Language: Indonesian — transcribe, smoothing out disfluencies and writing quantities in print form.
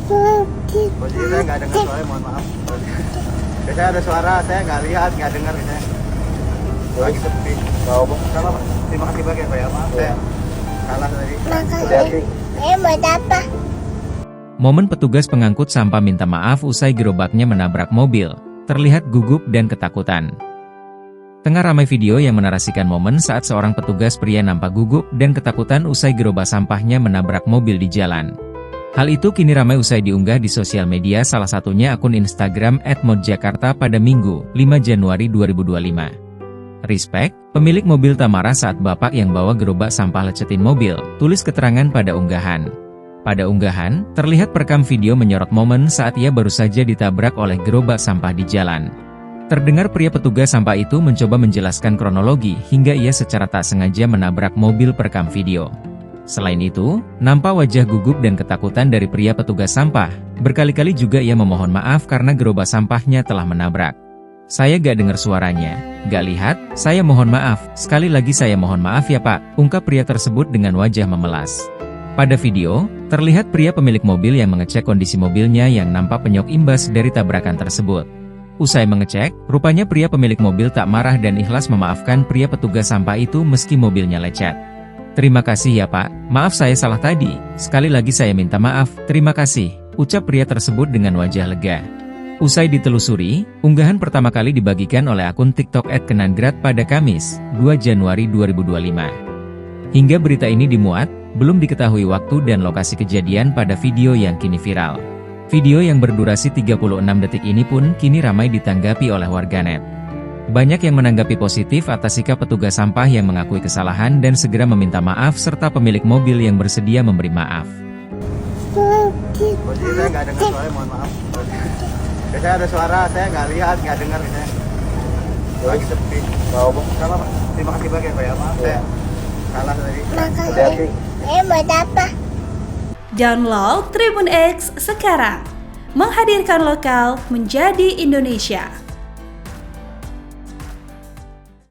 Posisi saya nggak dengar soalnya, mohon maaf. Biasanya ada suara, saya nggak lihat, nggak dengar biasanya. Lagi sepi. Nggak apa. Salah, Pak. Terima kasih banyak, Pak ya. Maaf, saya salah tadi. Hati-hati. Momen petugas pengangkut sampah minta maaf usai gerobaknya menabrak mobil, terlihat gugup dan ketakutan. Tengah ramai video yang menarasikan momen saat seorang petugas pria nampak gugup dan ketakutan usai gerobak sampahnya menabrak mobil di jalan. Hal itu kini ramai usai diunggah di sosial media, salah satunya akun Instagram @modjakarta pada Minggu, 5 Januari 2025. Respect, pemilik mobil tak marah saat bapak yang bawa gerobak sampah lecetin mobil, tulis keterangan pada unggahan. Pada unggahan, terlihat perekam video menyorot momen saat ia baru saja ditabrak oleh gerobak sampah di jalan. Terdengar pria petugas sampah itu mencoba menjelaskan kronologi hingga ia secara tak sengaja menabrak mobil perekam video. Selain itu, nampak wajah gugup dan ketakutan dari pria petugas sampah. Berkali-kali juga ia memohon maaf karena gerobak sampahnya telah menabrak. "Saya gak dengar suaranya, gak lihat, saya mohon maaf, sekali lagi saya mohon maaf ya Pak," ungkap pria tersebut dengan wajah memelas. Pada video, terlihat pria pemilik mobil yang mengecek kondisi mobilnya yang nampak penyok imbas dari tabrakan tersebut. Usai mengecek, rupanya pria pemilik mobil tak marah dan ikhlas memaafkan pria petugas sampah itu meski mobilnya lecet. "Terima kasih ya Pak, maaf saya salah tadi, sekali lagi saya minta maaf, terima kasih," ucap pria tersebut dengan wajah lega. Usai ditelusuri, unggahan pertama kali dibagikan oleh akun TikTok @kenangrad pada Kamis, 2 Januari 2025. Hingga berita ini dimuat, belum diketahui waktu dan lokasi kejadian pada video yang kini viral. Video yang berdurasi 36 detik ini pun kini ramai ditanggapi oleh warganet. Banyak yang menanggapi positif atas sikap petugas sampah yang mengakui kesalahan dan segera meminta maaf serta pemilik mobil yang bersedia memberi maaf. Posisi saya nggak dengar soalnya, mohon maaf. Biasanya ada suara, saya nggak lihat, nggak dengar biasanya. Lagi sepi. Nggak apa. Salah, Pak. Terima kasih banyak, Pak ya. Maaf, saya salah tadi. Hati-hati. Download Tribun X sekarang, menghadirkan lokal menjadi Indonesia.